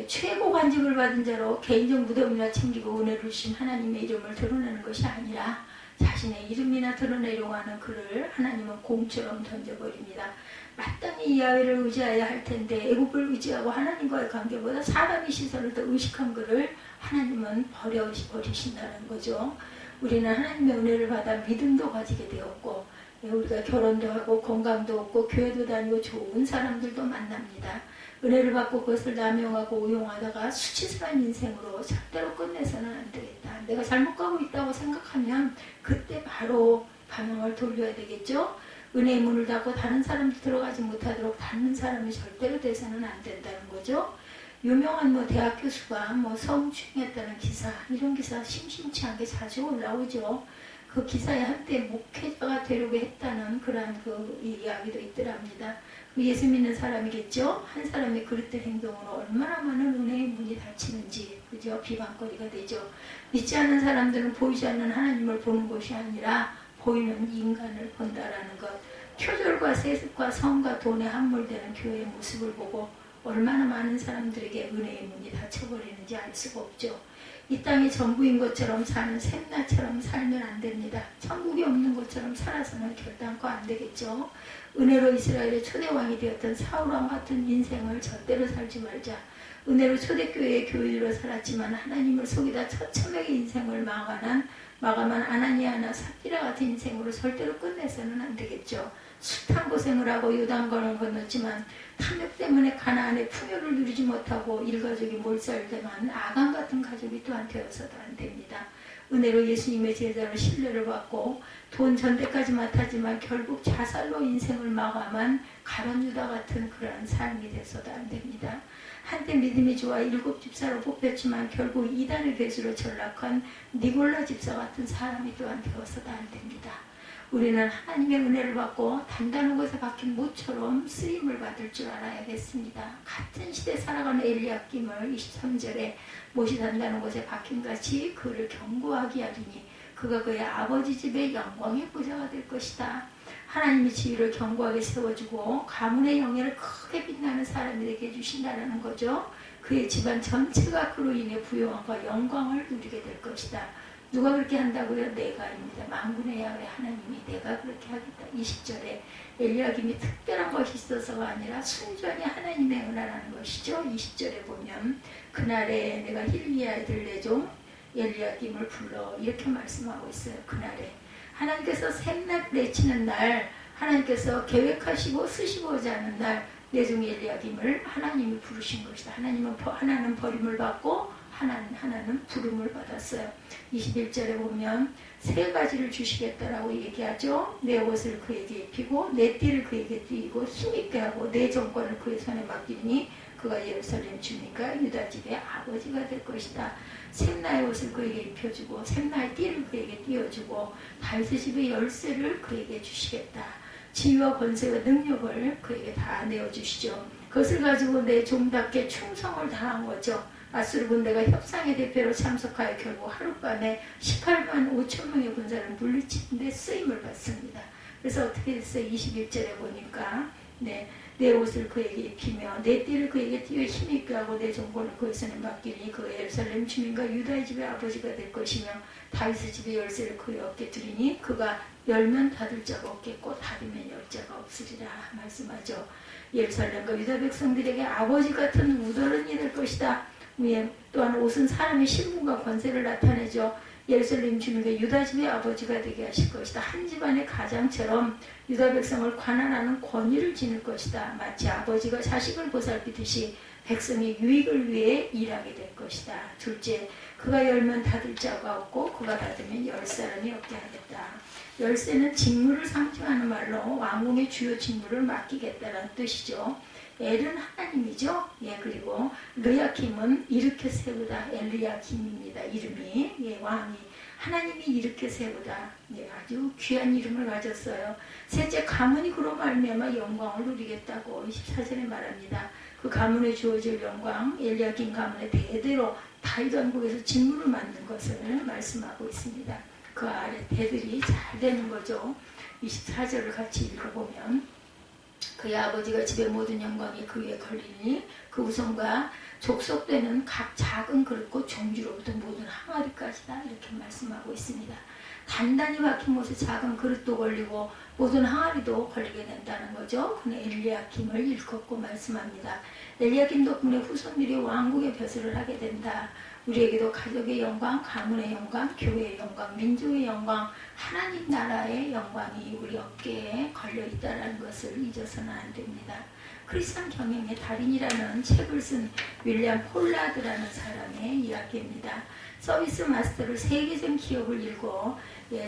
최고 관직을 받은 자로 개인적 무덤이나 챙기고 은혜를 주신 하나님의 이름을 드러내는 것이 아니라 자신의 이름이나 드러내려고 하는 그를 하나님은 공처럼 던져버립니다. 마땅히 야훼를 의지해야 할 텐데 애굽을 의지하고 하나님과의 관계보다 사람의 시선을 더 의식한 그를 하나님은 버리신다는 거죠. 우리는 하나님의 은혜를 받아 믿음도 가지게 되었고 우리가 결혼도 하고 건강도 얻고 교회도 다니고 좋은 사람들도 만납니다. 은혜를 받고 그것을 남용하고 오용하다가 수치스러운 인생으로 절대로 끝내서는 안 되겠다. 내가 잘못 가고 있다고 생각하면 그때 바로 방향을 돌려야 되겠죠. 은혜의 문을 닫고 다른 사람도 들어가지 못하도록 닫는 사람이 절대로 돼서는 안 된다는 거죠. 유명한 대학 교수가 성추행했다는 기사, 이런 기사 심심치 않게 자주 올라오죠. 그 기사에 한때 목회자가 되려고 했다는 그러한 이야기도 있더랍니다. 예수 믿는 사람이겠죠. 한 사람의 그릇된 행동으로 얼마나 많은 은혜의 문이 닫히는지, 그죠? 비방거리가 되죠. 믿지 않는 사람들은 보이지 않는 하나님을 보는 것이 아니라 보이는 인간을 본다라는 것. 표절과 세습과 성과 돈에 함몰되는 교회의 모습을 보고 얼마나 많은 사람들에게 은혜의 문이 닫혀버리는지 알 수가 없죠. 이 땅이 전부인 것처럼 사는 샘나처럼 살면 안 됩니다. 천국이 없는 것처럼 살아서는 결단코 안 되겠죠. 은혜로 이스라엘의 초대왕이 되었던 사울왕 같은 인생을 절대로 살지 말자. 은혜로 초대교회의 교인으로 살았지만 하나님을 속이다 처참하게 인생을 마감한 아나니아나 삽비라 같은 인생으로 절대로 끝내서는 안 되겠죠. 숱한 고생을 하고 요단강을 건넜지만 탐욕 때문에 가나안의 풍요를 누리지 못하고 일가족이 몰살당한 아간 같은 가족이 또한 되어서도 안 됩니다. 은혜로 예수님의 제자로 신뢰를 받고 돈 전대까지 맡았지만 결국 자살로 인생을 마감한 가룟 유다 같은 그러한 삶이 돼서도 안 됩니다. 한때 믿음이 좋아 7 집사로 뽑혔지만 결국 이단의 괴수로 전락한 니골라 집사 같은 사람이 또한 되어서도 안 됩니다. 우리는 하나님의 은혜를 받고 단단한 것에 박힌 모처럼 쓰임을 받을 줄 알아야겠습니다. 같은 시대 살아가는 엘리야김을 23절에 못이 단단한 것에 박힌같이 그를 견고하게 하리니 그가 그의 아버지 집의 영광의 보좌가 될 것이다. 하나님의 지위를 견고하게 세워주고 가문의 영예를 크게 빛나는 사람이 되게 해주신다는 거죠. 그의 집안 전체가 그로 인해 부요함과 영광을 누리게 될 것이다. 누가 그렇게 한다고요? 내가입니다. 만군의 야훼 하나님이 내가 그렇게 하겠다. 20절에 엘리야김이 특별한 것이 있어서가 아니라 순전히 하나님의 은혜라는 것이죠. 20절에 보면 그날에 내가 힐기야의 들레종 엘리야김을 불러 이렇게 말씀하고 있어요. 그날에 하나님께서 샘날 내치는 날, 하나님께서 계획하시고 쓰시고자 하는 날 내 종 엘리야김을 하나님이 부르신 것이다. 하나는 버림을 받고 하나는 부름을 받았어요. 21절에 보면 세 가지를 주시겠다라고 얘기하죠. 내 옷을 그에게 입히고 내 띠를 그에게 띠고 힘있게 하고 내 정권을 그의 손에 맡기니 그가 예루살렘 주민과 유다 집의 아버지가 될 것이다. 샘나의 옷을 그에게 입혀주고 샘나의 띠를 그에게 띄워주고 다윗의 집의 열쇠를 그에게 주시겠다. 지위와 권세와 능력을 그에게 다 내어주시죠. 그것을 가지고 내 종답게 충성을 다한 거죠. 아수르 군대가 협상의 대표로 참석하여 결국 하룻밤에 18만 5천 명의 군사를 물리치는 데 쓰임을 받습니다. 그래서 어떻게 됐어요? 21절에 보니까 내 옷을 그에게 입히며 내 띠를 그에게 띄워 힘있게 하고 내 정권을 그의 손에 맡기니 그가 예루살렘 주민과 유다의 집의 아버지가 될 것이며 다윗의 집의 열쇠를 그의 어깨에 두리니 그가 열면 닫을 자가 없겠고 닫으면 열 자가 없으리라 말씀하죠. 예루살렘과 유다 백성들에게 아버지 같은 우더른이 될 것이다. 또한 옷은 사람의 신분과 권세를 나타내죠. 예루살렘 주민과 유다 집의 아버지가 되게 하실 것이다. 한 집안의 가장처럼 유다 백성을 관할하는 권위를 지닐 것이다. 마치 아버지가 자식을 보살피듯이 백성의 유익을 위해 일하게 될 것이다. 둘째, 그가 열면 닫을 자가 없고 그가 닫으면 열 사람이 없게 하겠다. 열쇠는 직무를 상징하는 말로 왕궁의 주요 직무를 맡기겠다는 뜻이죠. 엘은 하나님이죠. 그리고 르야킴은 일으켜 세우다. 엘리야킴입니다. 이름이. 왕이 하나님이 일으켜 세우다. 아주 귀한 이름을 가졌어요. 셋째, 가문이 그로 말미암아 영광을 누리겠다고 24절에 말합니다. 그 가문에 주어질 영광, 엘리야킴 가문의 대대로 다윗 왕국에서 직무를 맡는 것을 말씀하고 있습니다. 그 아래 대들이 잘 되는 거죠. 24절을 같이 읽어보면 그의 아버지가 집의 모든 영광이 그 위에 걸리니 그 우성과 족속되는 각 작은 그릇고 종주로부터 모든 항아리까지다 이렇게 말씀하고 있습니다. 단단히 박힌 못에 작은 그릇도 걸리고 모든 항아리도 걸리게 된다는 거죠. 그는 엘리야킴을 일컫고 말씀합니다. 엘리야킴 덕분에 후손들이 왕국의 벼슬을 하게 된다. 우리에게도 가족의 영광, 가문의 영광, 교회의 영광, 민족의 영광, 하나님 나라의 영광이 우리 어깨에 걸려있다는 것을 잊어서는 안 됩니다. 크리스천 경영의 달인이라는 책을 쓴 윌리엄 폴라드라는 사람의 이야기입니다. 서비스 마스터를 세계적 기업을 일고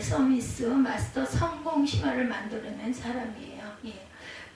서비스 마스터 성공 신화를 만들어낸 사람이에요.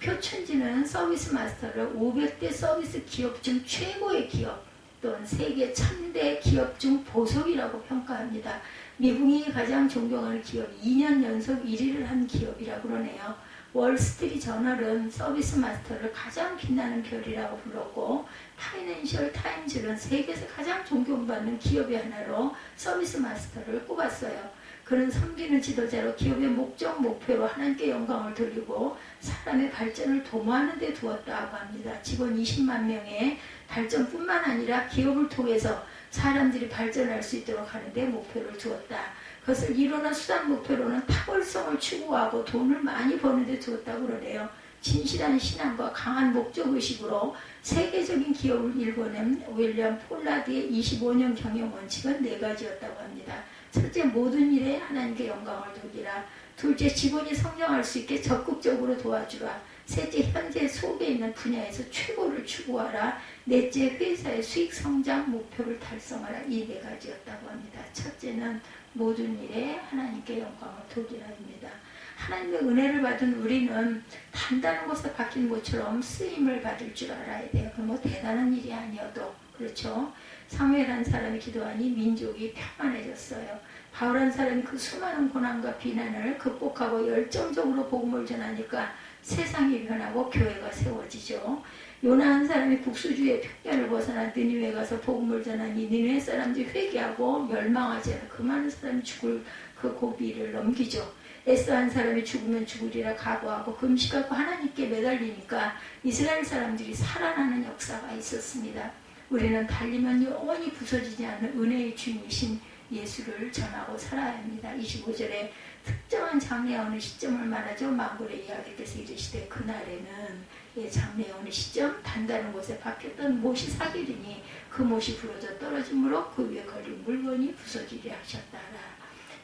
표춘지는 서비스 마스터를 500대 서비스 기업 중 최고의 기업 또는 세계 1000대 기업 중 보석이라고 평가합니다. 미국이 가장 존경하는 기업 2년 연속 1위를 한 기업이라고 그러네요. 월스트리트 저널은 서비스 마스터를 가장 빛나는 별이라고 불렀고 파이낸셜 타임즈는 세계에서 가장 존경받는 기업의 하나로 서비스 마스터를 꼽았어요. 그는 섬기는 지도자로 기업의 목적, 목표로 하나님께 영광을 돌리고 사람의 발전을 도모하는 데 두었다고 합니다. 직원 20만 명의 발전뿐만 아니라 기업을 통해서 사람들이 발전할 수 있도록 하는 데 목표를 두었다. 그것을 이루는 수단 목표로는 탁월성을 추구하고 돈을 많이 버는 데 두었다고 그러네요. 진실한 신앙과 강한 목적의식으로 세계적인 기업을 일궈낸 윌리엄 폴라드의 25년 경영 원칙은 4가지였다고 합니다. 첫째, 모든 일에 하나님께 영광을 돌리라. 둘째, 직원이 성장할 수 있게 적극적으로 도와주라. 셋째, 현재 속에 있는 분야에서 최고를 추구하라. 넷째, 회사의 수익 성장 목표를 달성하라. 이 4가지였다고 합니다. 첫째는 모든 일에 하나님께 영광을 돌리라입니다. 하나님의 은혜를 받은 우리는 단단한 것에 박힌 모처럼 쓰임을 받을 줄 알아야 돼요. 뭐 대단한 일이 아니어도 그렇죠. 사무엘한 사람이 기도하니 민족이 평안해졌어요. 바울한 사람이 그 수많은 고난과 비난을 극복하고 열정적으로 복음을 전하니까 세상이 변하고 교회가 세워지죠. 요나 한 사람이 국수주의 편견을 벗어나 느니웨에 가서 복음을 전하니 느니웨 사람들이 회개하고 멸망하지 않아 그 많은 사람이 죽을 그 고비를 넘기죠. 에스더 한 사람이 죽으면 죽으리라 각오하고 금식하고 하나님께 매달리니까 이스라엘 사람들이 살아나는 역사가 있었습니다. 우리는 달리면 영원히 부서지지 않는 은혜의 주님이신 예수를 전하고 살아야 합니다. 25절에 특정한 장래의 어느 시점을 말하죠. 만군의 이야기께서 이르시되 그날에는 장래의 어느 시점 단단한 곳에 박혔던 못이 사기리니 그 못이 부러져 떨어지므로 그 위에 걸린 물건이 부서지리 하셨다라.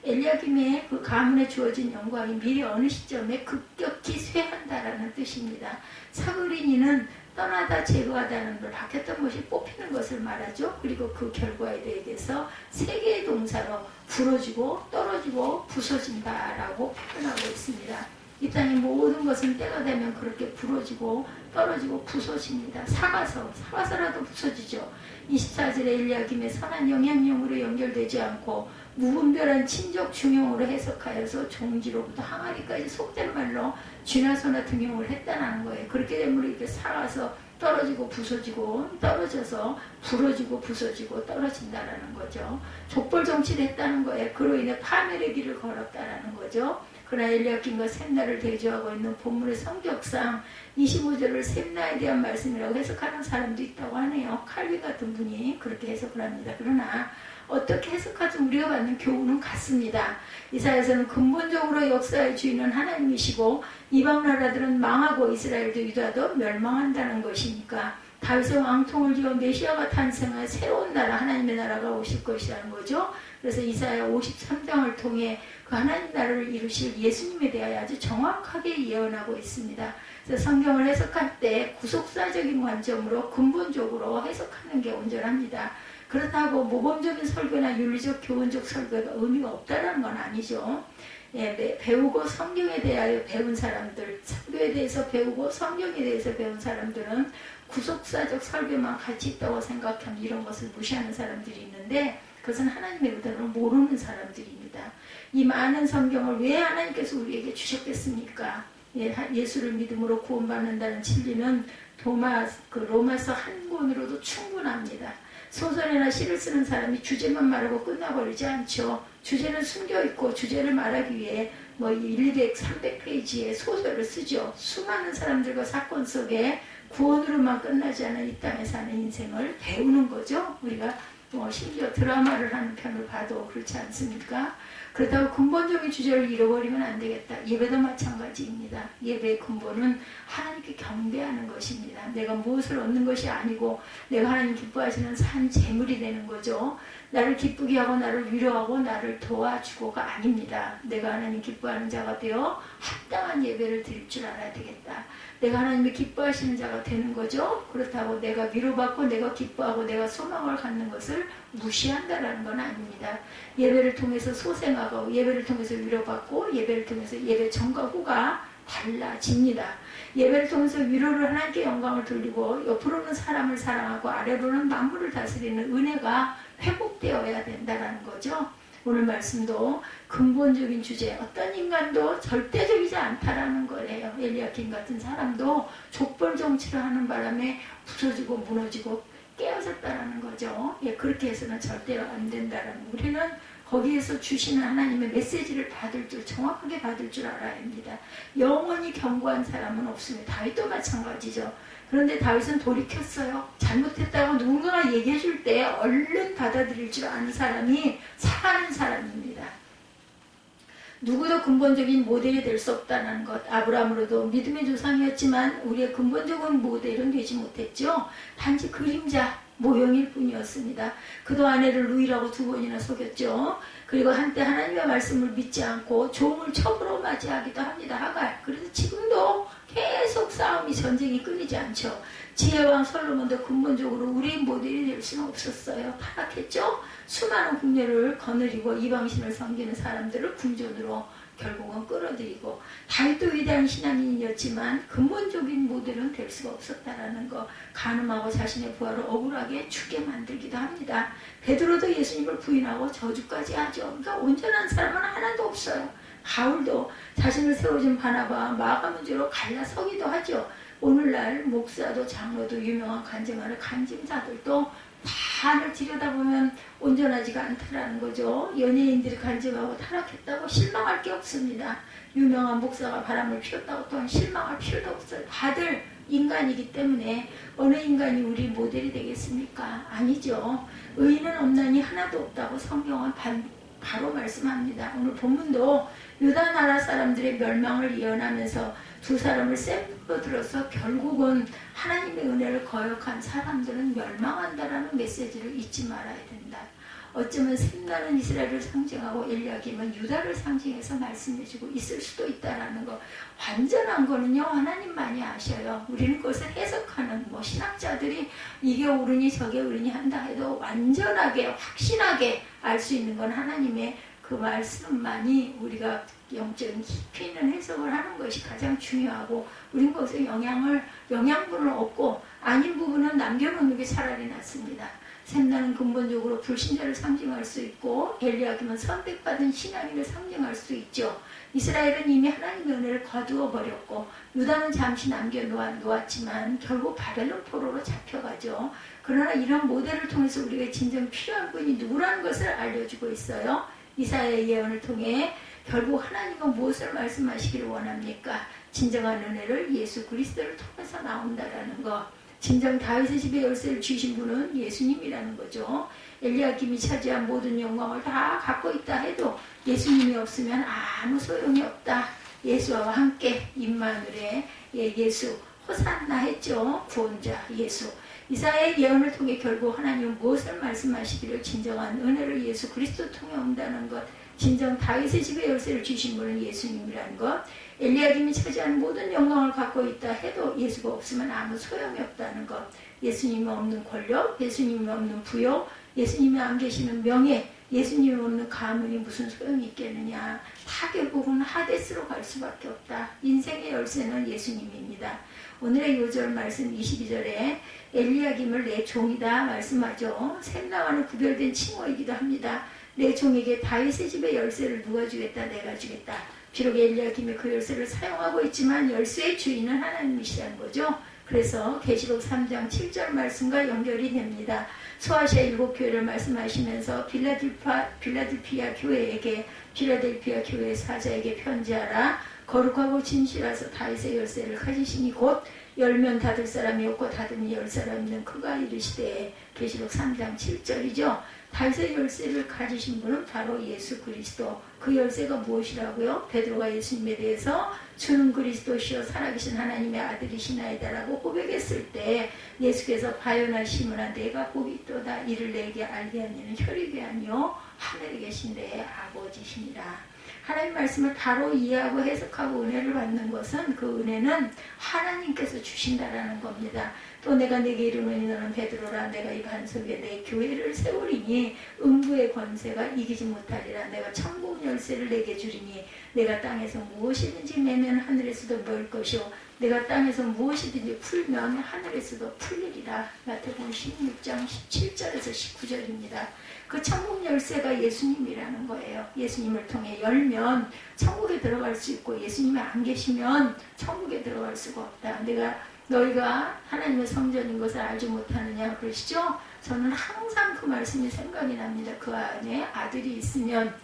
엘리야김의 그 가문에 주어진 영광이 미리 어느 시점에 급격히 쇠한다라는 뜻입니다. 사그리니는 떠나다 제거하다는 걸 바뀌었던 것이 뽑히는 것을 말하죠. 그리고 그 결과에 대해서 세 개의 동사로 부러지고 떨어지고 부서진다라고 표현하고 있습니다. 이 땅의 모든 것은 때가 되면 그렇게 부러지고 떨어지고 부서집니다. 사가서라도 부서지죠. 24절에 엘리야김의 선한 영향력으로 연결되지 않고 무분별한 친족 중용으로 해석하여서 종지로부터 항아리까지 속된 말로 쥐나소나 등용을 했다는 거예요. 그렇게 되면 이렇게 사가서 떨어지고 부서지고 떨어져서 부러지고 부서지고 떨어진다라는 거죠. 족벌 정치를 했다는 거예요. 그로 인해 파멸의 길을 걸었다라는 거죠. 그러나 엘리야김과 셈나를 대조하고 있는 본문의 성격상 25절을 셈나에 대한 말씀이라고 해석하는 사람도 있다고 하네요. 칼빈 같은 분이 그렇게 해석을 합니다. 그러나 어떻게 해석하든 우리가 받는 교훈은 같습니다. 이사야서는 근본적으로 역사의 주인은 하나님이시고 이방 나라들은 망하고 이스라엘도 유다도 멸망한다는 것이니까 다윗의 왕통을 지어 메시아가 탄생한 새로운 나라, 하나님의 나라가 오실 것이라는 거죠. 그래서 이사야 53장을 통해 그 하나님 나라를 이루실 예수님에 대하여 아주 정확하게 예언하고 있습니다. 그래서 성경을 해석할 때 구속사적인 관점으로 근본적으로 해석하는 게 온전합니다. 그렇다고 모범적인 설교나 윤리적 교훈적 설교가 의미가 없다는 건 아니죠. 예, 배우고 성경에 대하여 배운 사람들, 설교에 대해서 배우고 성경에 대해서 배운 사람들은 구속사적 설교만 가치 있다고 생각하면 이런 것을 무시하는 사람들이 있는데 그것은 하나님의 의도를 모르는 사람들입니다. 이 많은 성경을 왜 하나님께서 우리에게 주셨겠습니까? 예수를 믿음으로 구원받는다는 진리는 로마서 한 권으로도 충분합니다. 소설이나 시를 쓰는 사람이 주제만 말하고 끝나버리지 않죠. 주제는 숨겨있고 주제를 말하기 위해 200, 300페이지의 소설을 쓰죠. 수많은 사람들과 사건 속에 구원으로만 끝나지 않은 이 땅에 사는 인생을 배우는 거죠. 우리가 심지어 드라마를 하는 편을 봐도 그렇지 않습니까? 그렇다고 근본적인 주제를 잃어버리면 안 되겠다. 예배도 마찬가지입니다. 예배의 근본은 하나님께 경배하는 것입니다. 내가 무엇을 얻는 것이 아니고 내가 하나님 기뻐하시는 산 제물이 되는 거죠. 나를 기쁘게 하고 나를 위로하고 나를 도와주고가 아닙니다. 내가 하나님 기뻐하는 자가 되어 합당한 예배를 드릴 줄 알아야 되겠다. 내가 하나님이 기뻐하시는 자가 되는 거죠. 그렇다고 내가 위로받고 내가 기뻐하고 내가 소망을 갖는 것을 무시한다라는 건 아닙니다. 예배를 통해서 소생하고 예배를 통해서 위로받고 예배를 통해서 예배 전과 후가 달라집니다. 예배를 통해서 위로를 하나님께 영광을 돌리고 옆으로는 사람을 사랑하고 아래로는 만물을 다스리는 은혜가 회복되어야 된다는 거죠. 오늘 말씀도 근본적인 주제, 어떤 인간도 절대적이지 않다라는 거래요. 엘리야김 같은 사람도 족벌 정치를 하는 바람에 부서지고 무너지고 깨어졌다라는 거죠. 그렇게 해서는 절대로 안 된다라는, 우리는 거기에서 주시는 하나님의 메시지를 정확하게 받을 줄 알아야 합니다. 영원히 경고한 사람은 없습니다. 다윗도 마찬가지죠. 그런데 다윗은 돌이켰어요. 잘못했다고 누군가가 얘기해 줄 때 얼른 받아들일 줄 아는 사람이 사랑하는 사람입니다. 누구도 근본적인 모델이 될 수 없다는 것. 아브라함으로도 믿음의 조상이었지만 우리의 근본적인 모델은 되지 못했죠. 단지 그림자, 모형일 뿐이었습니다. 그도 아내를 루이라고 2번이나 속였죠. 그리고 한때 하나님의 말씀을 믿지 않고 종을 첩으로 맞이하기도 합니다. 하갈. 그래서 지금도 계속 싸움이, 전쟁이 끊이지 않죠. 지혜왕 솔로몬도 근본적으로 우리의 모델이 될 수는 없었어요. 타락했죠. 수많은 국녀를 거느리고 이방신을 섬기는 사람들을 궁전으로 결국은 끌어들이고, 다윗도 위대한 신앙인이었지만 근본적인 모델은 될 수가 없었다라는 거. 간음하고 자신의 부하를 억울하게 죽게 만들기도 합니다. 베드로도 예수님을 부인하고 저주까지 하죠. 그러니까 온전한 사람은 하나도 없어요. 바울도 자신을 세워준 바나바와 마가 문제로 갈라서기도 하죠. 오늘날 목사도 장로도 유명한 간증하는 간증자들도 다를 들여다보면 온전하지가 않다라는 거죠. 연예인들이 간증하고 타락했다고 실망할 게 없습니다. 유명한 목사가 바람을 피웠다고 또한 실망할 필요도 없어요. 다들 인간이기 때문에 어느 인간이 우리 모델이 되겠습니까? 아니죠. 의인은 없나니 하나도 없다고 성경은 바로 말씀합니다. 오늘 본문도 유다 나라 사람들의 멸망을 예언하면서 두 사람을 샘플로 들어서 결국은 하나님의 은혜를 거역한 사람들은 멸망한다라는 메시지를 잊지 말아야 된다. 어쩌면 샘나는 이스라엘을 상징하고 엘리야김은 유다를 상징해서 말씀해주고 있을 수도 있다라는 거. 완전한 거는요 하나님만이 아셔요. 우리는 그것을 해석하는 신학자들이 이게 옳으니 저게 옳으니 한다 해도 완전하게 확신하게 알 수 있는 건 하나님의 그 말씀만이 우리가 영적인 깊이 있는 해석을 하는 것이 가장 중요하고, 우린 거기서 영양분을 얻고 아닌 부분은 남겨놓는 게 차라리 낫습니다. 샘나는 근본적으로 불신자를 상징할 수 있고, 엘리야김은 선택받은 신앙인을 상징할 수 있죠. 이스라엘은 이미 하나님의 은혜를 거두어 버렸고, 유다는 잠시 남겨놓았지만 결국 바벨론 포로로 잡혀가죠. 그러나 이런 모델을 통해서 우리가 진정 필요한 분이 누구라는 것을 알려주고 있어요. 이사야의 예언을 통해 결국 하나님은 무엇을 말씀하시기를 원합니까? 진정한 은혜를 예수 그리스도를 통해서 나온다라는 것. 진정 다윗의 집의 열쇠를 주신 분은 예수님이라는 거죠. 엘리야김이 차지한 모든 영광을 다 갖고 있다 해도 예수님이 없으면 아무 소용이 없다. 예수와 함께 임마누엘의 예수 호산나 했죠. 구원자 예수. 이사야의 예언을 통해 결국 하나님은 무엇을 말씀하시기를 진정한 은혜를 예수 그리스도 통해 온다는 것. 진정 다윗의 집의 열쇠를 주신 분은 예수님이라는 것. 엘리야김이 차지하는 모든 영광을 갖고 있다 해도 예수가 없으면 아무 소용이 없다는 것. 예수님이 없는 권력, 예수님이 없는 부요, 예수님이 안 계시는 명예, 예수님이 없는 가문이 무슨 소용이 있겠느냐. 다 결국은 하데스로 갈 수밖에 없다. 인생의 열쇠는 예수님입니다. 오늘의 요절 말씀 22절에 엘리야김을 내 종이다 말씀하죠. 샘나와는 구별된 칭호이기도 합니다. 내 종에게 다윗의 집의 열쇠를 누가 주겠다? 내가 주겠다. 비록 엘리야김이 그 열쇠를 사용하고 있지만 열쇠의 주인은 하나님이시라는 거죠. 그래서 계시록 3장 7절 말씀과 연결이 됩니다. 소아시아 7교회를 말씀하시면서 빌라델피아 교회 사자에게 편지하라. 거룩하고 진실하서 다윗의 열쇠를 가지시니 곧 열면 닫을 사람이 없고 닫으니 열 사람이 있는 그가 이르시되. 계시록 3장 7절이죠. 다윗의 열쇠를 가지신 분은 바로 예수 그리스도. 그 열쇠가 무엇이라고요? 베드로가 예수님에 대해서 주는 그리스도시요 살아계신 하나님의 아들이시나이다라고 고백했을 때 예수께서 바요나시므나 내가 복이 있도다. 이를 내게 알게 하니는 혈육이 아니요 하늘에 계신 내 아버지시니라. 하나님 말씀을 바로 이해하고 해석하고 은혜를 받는 것은, 그 은혜는 하나님께서 주신다라는 겁니다. 또 내가 내게 이르노니 너는 베드로라. 내가 이 반석 위에 내 교회를 세우리니 음부의 권세가 이기지 못하리라. 내가 천국 열쇠를 내게 주리니 내가 땅에서 무엇이든지 매면 하늘에서도 멀 것이요 내가 땅에서 무엇이든지 풀면 하늘에서도 풀리리라. 마태복음 16장 17절에서 19절입니다. 그 천국 열쇠가 예수님이라는 거예요. 예수님을 통해 열면 천국에 들어갈 수 있고, 예수님이 안 계시면 천국에 들어갈 수가 없다. 너희가 하나님의 성전인 것을 알지 못하느냐 그러시죠? 저는 항상 그 말씀이 생각이 납니다. 그 안에 아들이 있으면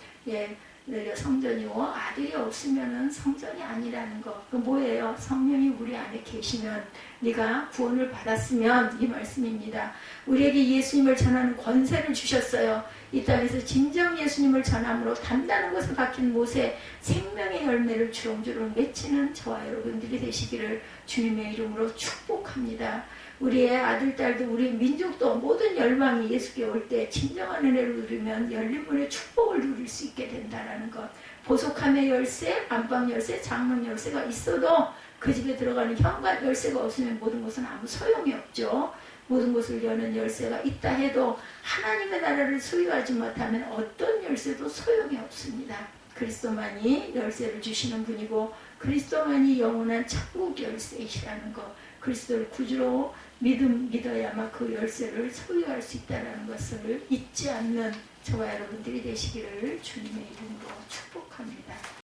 너희가 성전이고, 아들이 없으면 성전이 아니라는 거. 그 뭐예요? 성령이 우리 안에 계시면, 네가 구원을 받았으면, 이 말씀입니다. 우리에게 예수님을 전하는 권세를 주셨어요. 이 땅에서 진정 예수님을 전함으로 단단한 것을 박힌 못에 생명의 열매를 주렁주렁 맺히는 저와 여러분들이 되시기를 주님의 이름으로 축복합니다. 우리의 아들, 딸도, 우리 민족도 모든 열방이 예수께 올 때 진정한 은혜를 누리면 열린 문의 축복을 누릴 수 있게 된다는 것. 보석함의 열쇠, 안방 열쇠, 장롱 열쇠가 있어도 그 집에 들어가는 현관 열쇠가 없으면 모든 것은 아무 소용이 없죠. 모든 것을 여는 열쇠가 있다 해도 하나님의 나라를 소유하지 못하면 어떤 열쇠도 소용이 없습니다. 그리스도만이 열쇠를 주시는 분이고, 그리스도만이 영원한 천국 열쇠이시라는 것. 그리스도를 구주로 믿어야만 그 열쇠를 소유할 수 있다는 것을 잊지 않는 저와 여러분들이 되시기를 주님의 이름으로 축복합니다.